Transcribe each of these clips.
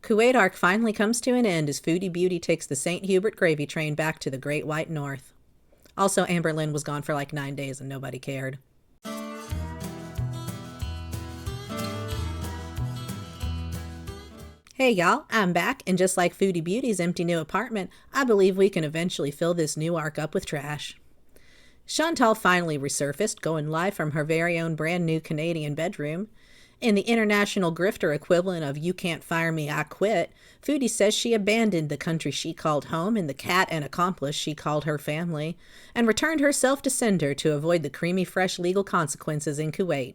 Kuwait arc finally comes to an end as Foodie Beauty takes the St. Hubert gravy train back to the Great White North. Also, Amber Lynn was gone for like 9 days and nobody cared. Hey y'all, I'm back, and just like Foodie Beauty's empty new apartment, I believe we can eventually fill this new arc up with trash. Chantal finally resurfaced, going live from her very own brand new Canadian bedroom. In the international grifter equivalent of "You can't fire me, I quit," Foodie says she abandoned the country she called home and the cat and accomplice she called her family, and returned herself to sender to avoid the creamy fresh legal consequences in Kuwait.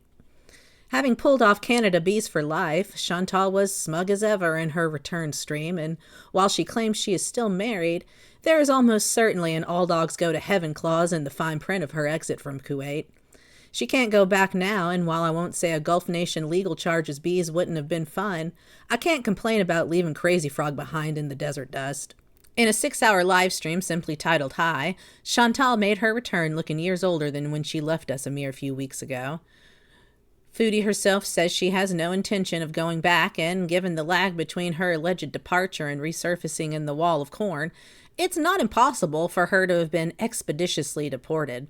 Having pulled off Canada Bees for life, Chantal was smug as ever in her return stream, and while she claims she is still married, there is almost certainly an all dogs go to heaven clause in the fine print of her exit from Kuwait. She can't go back now, and while I won't say a Gulf nation legal charge as bees wouldn't have been fun, I can't complain about leaving Crazy Frog behind in the desert dust. In a 6-hour live stream simply titled Hi, Chantal made her return looking years older than when she left us a mere few weeks ago. Foodie herself says she has no intention of going back, and given the lag between her alleged departure and resurfacing in the wall of corn, it's not impossible for her to have been expeditiously deported.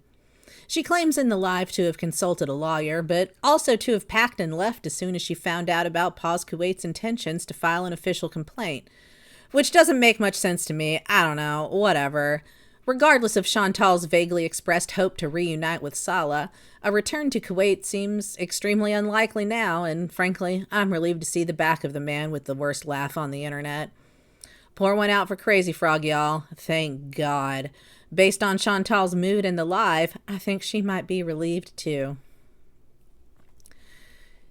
She claims in the live to have consulted a lawyer, but also to have packed and left as soon as she found out about Paz Kuwait's intentions to file an official complaint. Which doesn't make much sense to me. I don't know, whatever. Regardless of Chantal's vaguely expressed hope to reunite with Salah, a return to Kuwait seems extremely unlikely now, and frankly, I'm relieved to see the back of the man with the worst laugh on the internet. Pour one out for Crazy Frog, y'all. Thank God. Based on Chantal's mood in the live, I think she might be relieved too.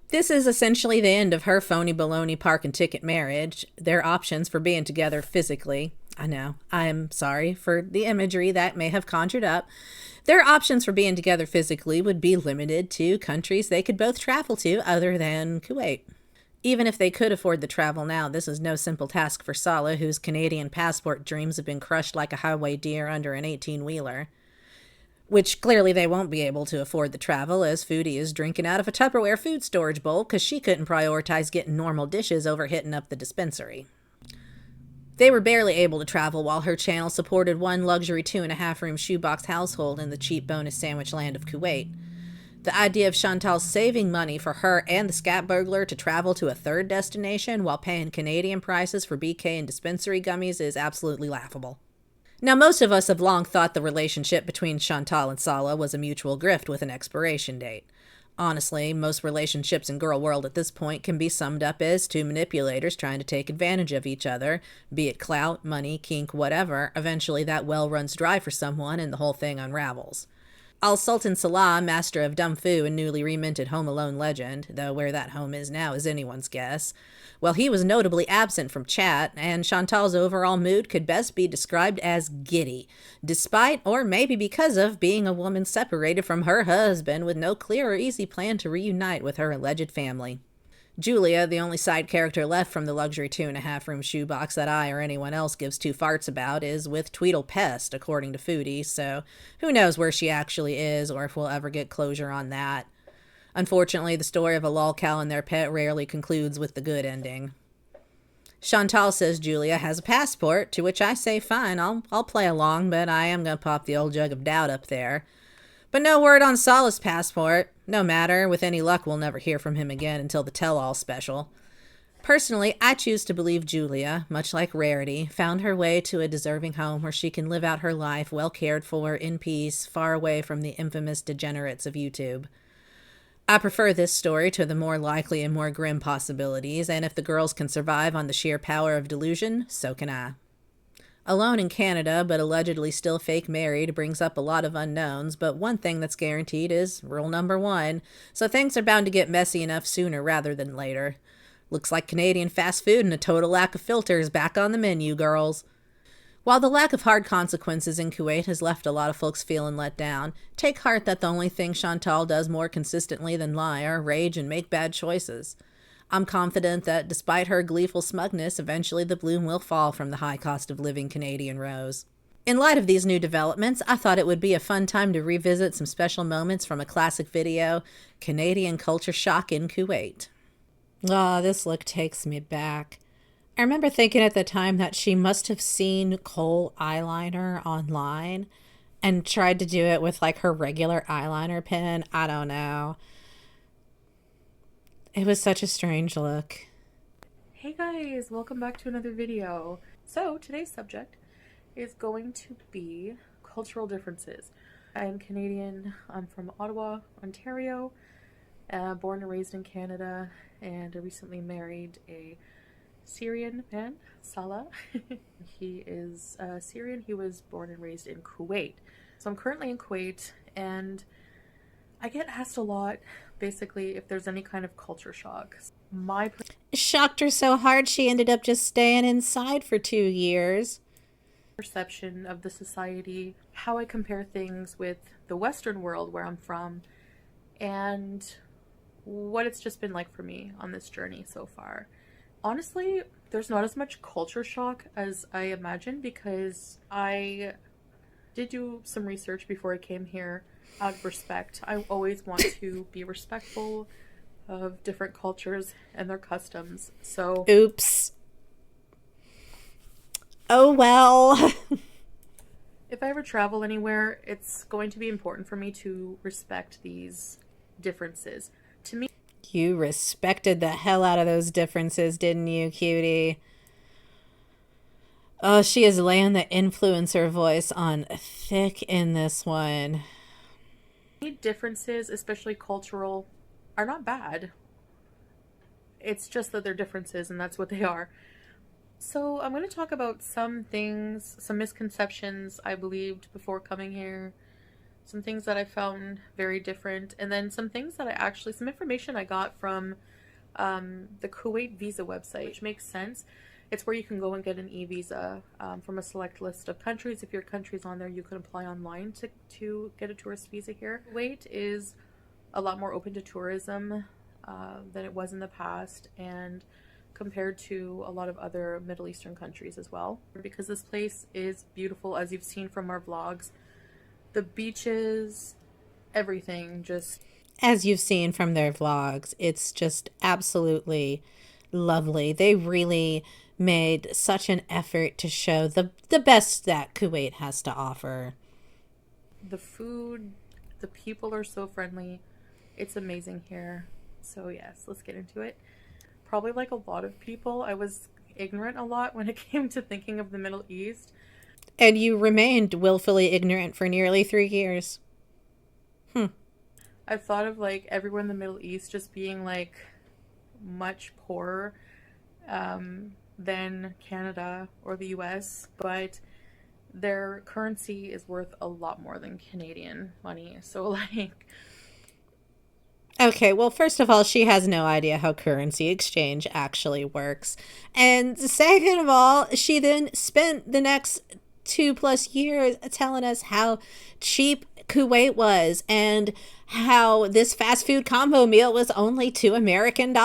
This is essentially the end of her phony baloney park and ticket marriage. Their options for being together physically, I know, I am sorry for the imagery that may have conjured up. Their options for being together physically would be limited to countries they could both travel to other than Kuwait. Even if they could afford the travel now, this is no simple task for Salah, whose Canadian passport dreams have been crushed like a highway deer under an 18-wheeler. Which clearly they won't be able to afford the travel, as Foodie is drinking out of a Tupperware food storage bowl because she couldn't prioritize getting normal dishes over hitting up the dispensary. They were barely able to travel while her channel supported one luxury 2.5-room shoebox household in the cheap bonus sandwich land of Kuwait. The idea of Chantal saving money for her and the scat burglar to travel to a third destination while paying Canadian prices for BK and dispensary gummies is absolutely laughable. Now, most of us have long thought the relationship between Chantal and Salah was a mutual grift with an expiration date. Honestly, most relationships in girl world at this point can be summed up as two manipulators trying to take advantage of each other, be it clout, money, kink, whatever. Eventually that well runs dry for someone and the whole thing unravels. Al Sultan Salah, master of Dum Fu and newly reminted Home Alone legend, though where that home is now is anyone's guess, well, he was notably absent from chat, and Chantal's overall mood could best be described as giddy, despite, or maybe because of, being a woman separated from her husband with no clear or easy plan to reunite with her alleged family. Julia, the only side character left from the luxury 2.5-room shoebox that I or anyone else gives two farts about, is with Tweedle Pest, according to Foodie, so who knows where she actually is or if we'll ever get closure on that. Unfortunately, the story of a lolcow and their pet rarely concludes with the good ending. Chantal says Julia has a passport, to which I say fine, I'll play along, but I am going to pop the old jug of doubt up there. But no word on Salah's passport. No matter, with any luck we'll never hear from him again until the tell-all special. Personally, I choose to believe Julia, much like Rarity, found her way to a deserving home where she can live out her life well cared for, in peace, far away from the infamous degenerates of YouTube. I prefer this story to the more likely and more grim possibilities, and if the girls can survive on the sheer power of delusion, so can I. Alone in Canada, but allegedly still fake married, brings up a lot of unknowns, but one thing that's guaranteed is rule number 1, so things are bound to get messy enough sooner rather than later. Looks like Canadian fast food and a total lack of filters back on the menu, girls. While the lack of hard consequences in Kuwait has left a lot of folks feeling let down, take heart that the only thing Chantal does more consistently than lie are rage and make bad choices. I'm confident that despite her gleeful smugness, eventually the bloom will fall from the high cost of living Canadian rose. In light of these new developments, I thought it would be a fun time to revisit some special moments from a classic video, Canadian Culture Shock in Kuwait. Ah, this look takes me back. I remember thinking at the time that she must have seen kohl eyeliner online and tried to do it with like her regular eyeliner pen. I don't know. It was such a strange look. Hey guys, welcome back to another video. So today's subject is going to be cultural differences. I'm Canadian. I'm from Ottawa, Ontario, born and raised in Canada, and I recently married a Syrian man, Salah. He is Syrian. He was born and raised in Kuwait. So I'm currently in Kuwait, and I get asked a lot, basically, if there's any kind of culture shock. My It shocked her so hard she ended up just staying inside for 2 years. perception of the society, how I compare things with the Western world where I'm from, and what it's just been like for me on this journey so far. Honestly, there's not as much culture shock as I imagined because I did do some research before I came here out of respect. I always want to be respectful of different cultures and their customs. So, Oops. Oh well. if I ever travel anywhere, it's going to be important for me to respect these differences. To me, You respected the hell out of those differences, didn't you, cutie? Oh, she is laying the influencer voice on thick in this one. differences, especially cultural, are not bad. It's just that they're differences and that's what they are. So, I'm going to talk about some things, some misconceptions I believed before coming here, some things that I found very different, and then some things that some information I got from the Kuwait visa website, which makes sense. It's where you can go and get an e-visa from a select list of countries. If your country's on there, you can apply online to get a tourist visa here. Kuwait is a lot more open to tourism than it was in the past, and compared to a lot of other Middle Eastern countries as well. Because this place is beautiful, as you've seen from our vlogs. The beaches, everything, just As you've seen from their vlogs, it's just absolutely lovely. They really made such an effort to show the best that Kuwait has to offer. the food, the people are so friendly. It's amazing here. So yes, let's get into it. Probably like a lot of people, I was ignorant a lot when it came to thinking of the Middle East. And you remained willfully ignorant for nearly 3 years. I thought of like everyone in the Middle East just being like much poorer than Canada or the US, but their currency is worth a lot more than Canadian money. So like Okay, well, first of all, she has no idea how currency exchange actually works. And second of all, she then spent the next 2+ years telling us how cheap Kuwait was and how this fast food combo meal was only $2 American.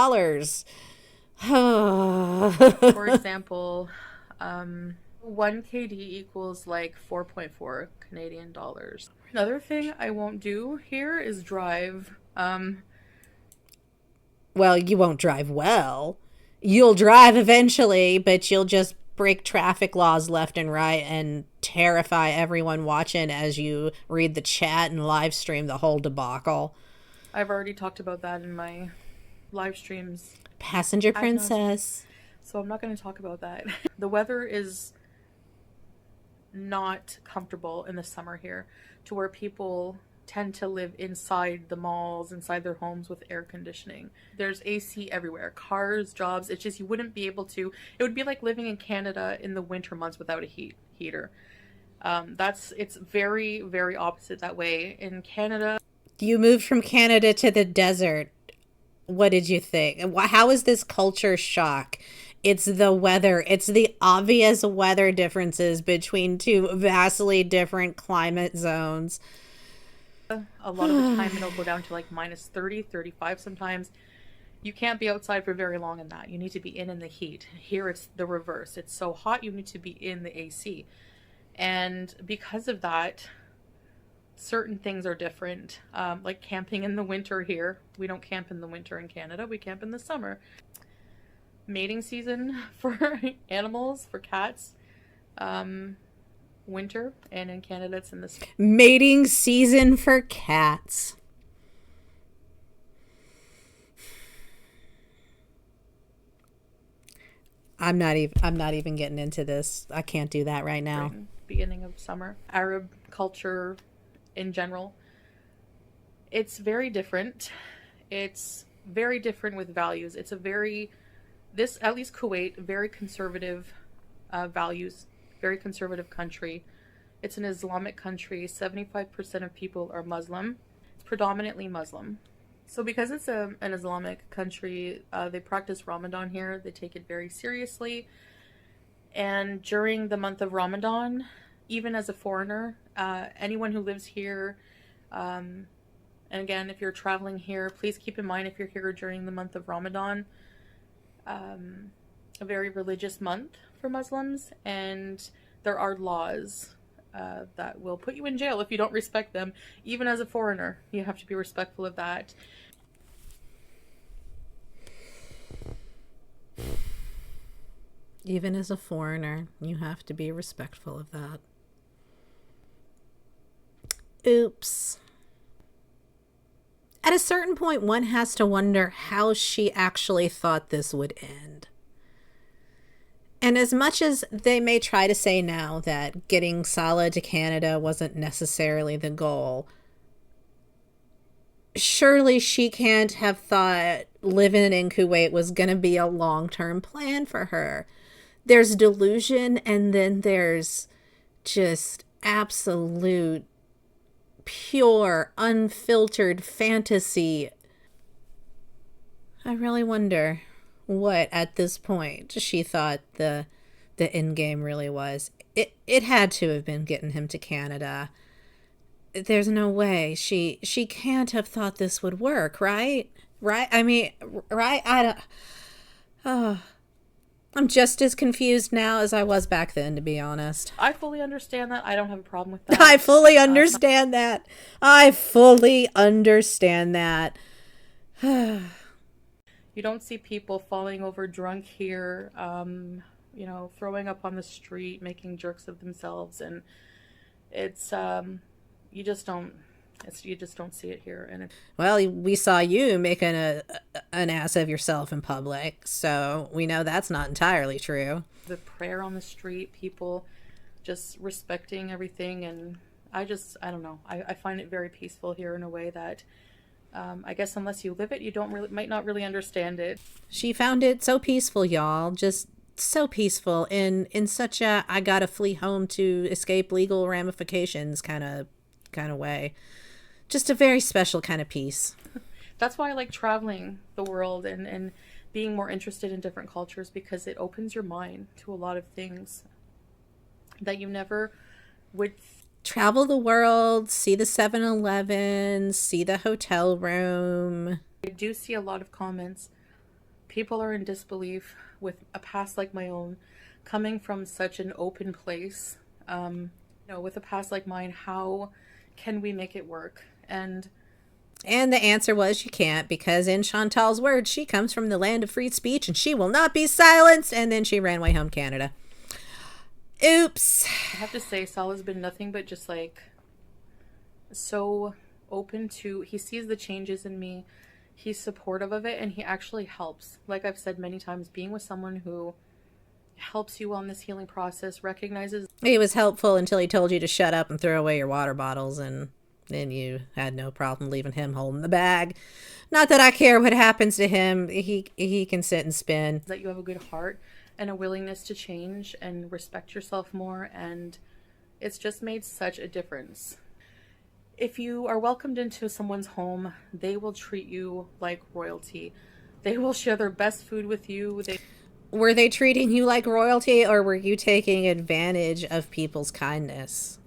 for example, 1 KD equals like 4.4 Canadian dollars. Another thing I won't do here is drive. Well, you won't drive well. You'll drive eventually, but you'll just break traffic laws left and right and terrify everyone watching as you read the chat and live stream the whole debacle. I've already talked about that in my live streams. Passenger Ad nauseam. princess. So I'm not going to talk about that. The weather is not comfortable in the summer here, to where people tend to live inside the malls, inside their homes with air conditioning. There's AC everywhere, cars, jobs. It's just you wouldn't be able to. It would be like living in Canada in the winter months without a heater. It's very, very opposite that way. In Canada, You moved from Canada to the desert. What did you think? How is this culture shock? It's the weather. It's the obvious weather differences between two vastly different climate zones. a lot of the time it'll go down to like minus 30, 35 sometimes. You can't be outside for very long in that. You need to be in the heat. Here it's the reverse. It's so hot you need to be in the AC. And because of that, certain things are different. Like camping in the winter here. We don't camp in the winter in Canada. We camp in the summer. mating season for animals, for cats. Winter, and in Canada it's in the spring. Mating season for cats. I'm not even getting into this. I can't do that right now. Beginning of summer. Arab culture in general, it's very different. It's very different with values. It's a very, this, at least Kuwait, very conservative values, very conservative country. It's an Islamic country. 75% of people are Muslim. It's predominantly Muslim. So because it's an Islamic country, they practice Ramadan here. They take it very seriously. And during the month of Ramadan, even as a foreigner, anyone who lives here, and again, if you're traveling here, please keep in mind if you're here during the month of Ramadan, a very religious month for Muslims, and there are laws that will put you in jail if you don't respect them. Even as a foreigner, you have to be respectful of that. Even as a foreigner, you have to be respectful of that. Oops. At a certain point, one has to wonder how she actually thought this would end. And as much as they may try to say now that getting Salah to Canada wasn't necessarily the goal, surely she can't have thought living in Kuwait was going to be a long-term plan for her. There's delusion, and then there's just absolute, pure, unfiltered fantasy. I really wonder what, at this point, she thought the end game really was. It had to have been getting him to Canada. There's no way. She can't have thought this would work, right? Right? I mean, right? I don't... Oh... I'm just as confused now as I was back then, to be honest. I fully understand that. I don't have a problem with that. I fully understand that. I fully understand that. You don't see people falling over drunk here, you know, throwing up on the street, making jerks of themselves, and it's you just don't see it here. And well, we saw you making an ass of yourself in public, so we know that's not entirely true. The prayer on the street, people just respecting everything, and I don't know. I find it very peaceful here in a way that I guess unless you live it, you might not really understand it. She found it so peaceful, y'all. Just so peaceful in such a I gotta flee home to escape legal ramifications kind of way. Just a very special kind of peace. That's why I like traveling the world and being more interested in different cultures, because it opens your mind to a lot of things that you never would. Travel the world, see the 7-Eleven, see the hotel room. I do see a lot of comments. People are in disbelief with a past like my own, coming from such an open place. You know, with a past like mine, how can we make it work? And the answer was you can't, because in Chantal's words, she comes from the land of free speech and she will not be silenced. And then she ran away home Canada. Oops. I have to say, Saul has been nothing but just like so open to, he sees the changes in me. He's supportive of it, and he actually helps. Like I've said many times, being with someone who helps you on this healing process, recognizes. He was helpful until he told you to shut up and throw away your water bottles, and then you had no problem leaving him holding the bag. Not that I care what happens to him. He can sit and spin. That you have a good heart and a willingness to change and respect yourself more, and it's just made such a difference. If you are welcomed into someone's home, they will treat you like royalty. They will share their best food with you. Were they treating you like royalty, or were you taking advantage of people's kindness?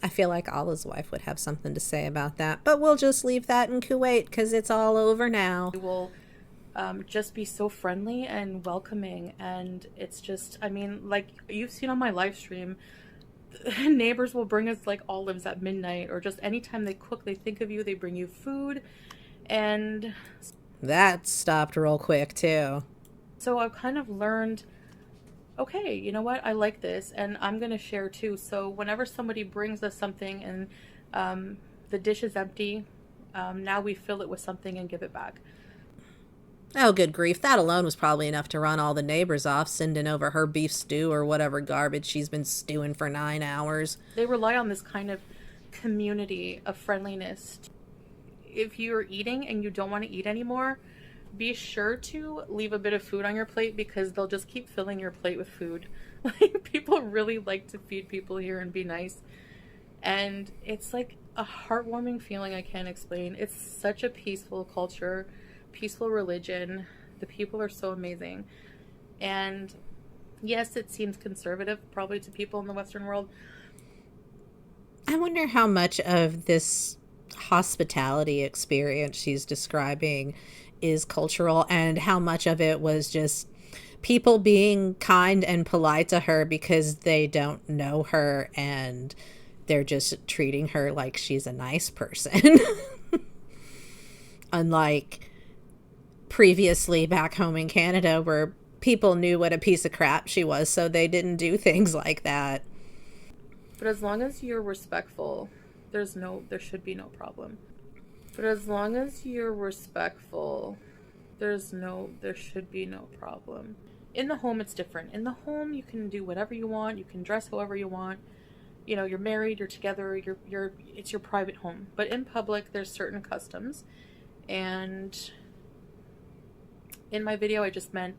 I feel like Allah's wife would have something to say about that, but we'll just leave that in Kuwait because it's all over now. They will just be so friendly and welcoming, and it's just, I mean, like you've seen on my live stream, neighbors will bring us like olives at midnight, or just anytime they cook, they think of you, they bring you food. And That stopped real quick, too. so I've kind of learned, okay, you know what? I like this and I'm going to share too. So whenever somebody brings us something and the dish is empty, now we fill it with something and give it back. Oh, good grief. That alone was probably enough to run all the neighbors off, sending over her beef stew or whatever garbage she's been stewing for 9 hours. They rely on this kind of community of friendliness. If you're eating and you don't want to eat anymore, be sure to leave a bit of food on your plate, because they'll just keep filling your plate with food. Like, people really like to feed people here and be nice. And it's like a heartwarming feeling I can't explain. It's such a peaceful culture, peaceful religion. The people are so amazing. And yes, it seems conservative probably to people in the Western world. I wonder how much of this hospitality experience she's describing is cultural and how much of it was just people being kind and polite to her because they don't know her and they're just treating her like she's a nice person. Unlike previously back home in Canada where people knew what a piece of crap she was, so they didn't do things like that. But as long as you're respectful, there should be no problem. But as long as you're respectful, there should be no problem. In the home, it's different. In the home, you can do whatever you want. You can dress however you want. You know, you're married, you're together, it's your private home. But in public, there's certain customs. And in my video, I just meant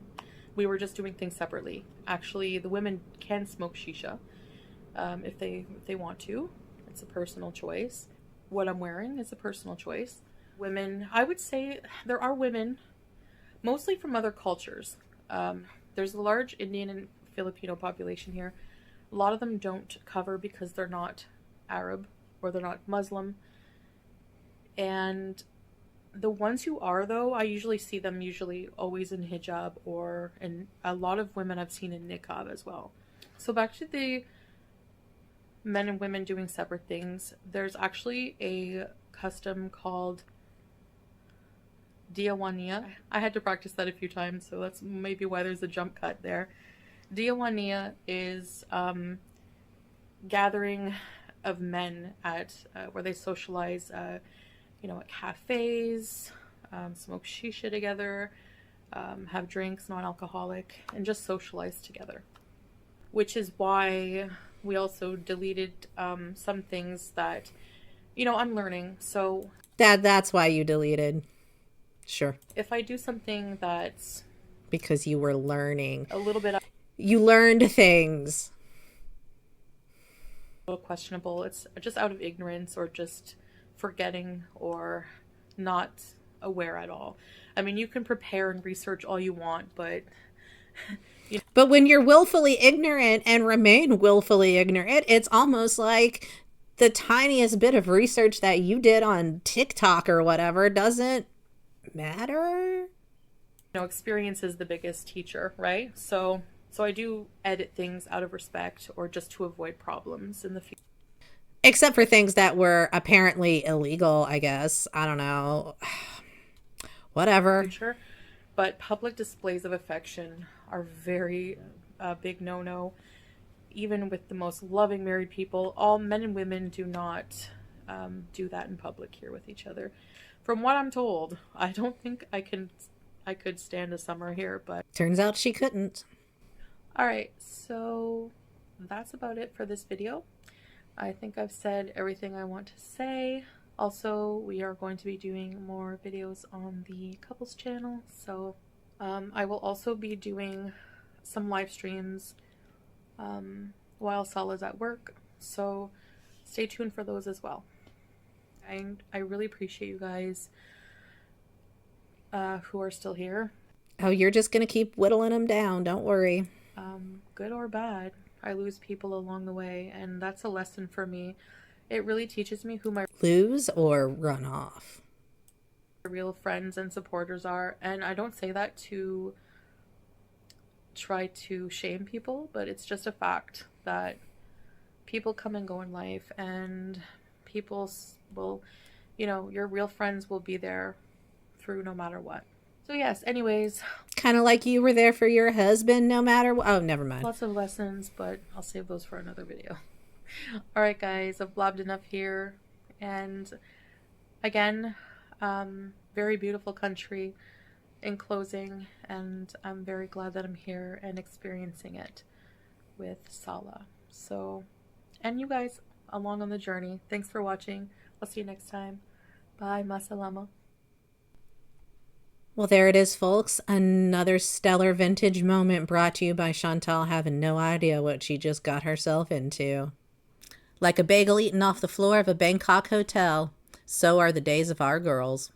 we were just doing things separately. Actually, the women can smoke shisha if they want to. It's a personal choice. What I'm wearing is a personal choice. Women, I would say there are women, mostly from other cultures. There's a large Indian and Filipino population here. A lot of them don't cover because they're not Arab or they're not Muslim. And the ones who are, though, I usually see them always in hijab, and a lot of women I've seen in niqab as well. So back to the men and women doing separate things. There's actually a custom called Diawania. I had to practice that a few times, so that's maybe why there's a jump cut there. Diawania is gathering of men at where they socialize, at cafes, smoke shisha together, have drinks, non-alcoholic, and just socialize together. Which is why we also deleted some things that, I'm learning. So That's why you deleted. Sure. If I do something that's because you were learning a little bit, you learned things. A little questionable, it's just out of ignorance or just forgetting or not aware at all. I mean, you can prepare and research all you want, but But when you're willfully ignorant and remain willfully ignorant, it's almost like the tiniest bit of research that you did on TikTok or whatever doesn't matter. Experience is the biggest teacher, right? So I do edit things out of respect or just to avoid problems in the future. Except for things that were apparently illegal, I guess. I don't know. Whatever. But public displays of affection are very big no-no. Even with the most loving married people, all men and women do not do that in public here with each other. From what I'm told, I don't think I could stand a summer here, but turns out she couldn't. All right, so that's about it for this video. I think I've said everything I want to say. Also, we are going to be doing more videos on the couples channel, so I will also be doing some live streams while Salah's at work, so stay tuned for those as well. I really appreciate you guys who are still here. Oh, you're just gonna keep whittling them down, don't worry. Good or bad, I lose people along the way, and that's a lesson for me. It really teaches me who my lose or run off real friends and supporters are. And I don't say that to try to shame people, but it's just a fact that people come and go in life, and people will, your real friends will be there through no matter what. So yes, anyways. Kind of like you were there for your husband no matter what. Oh, never mind. Lots of lessons, but I'll save those for another video. All right, guys, I've blabbed enough here. And again, very beautiful country in closing. And I'm very glad that I'm here and experiencing it with Salah. So, and you guys along on the journey. Thanks for watching. I'll see you next time. Bye. Masalama. Well, there it is, folks. Another stellar vintage moment brought to you by Chantal having no idea what she just got herself into. Like a bagel eaten off the floor of a Bangkok hotel, so are the days of our girls.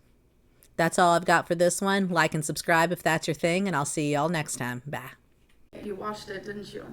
That's all I've got for this one. Like and subscribe if that's your thing, and I'll see y'all next time. Bye. You watched it, didn't you?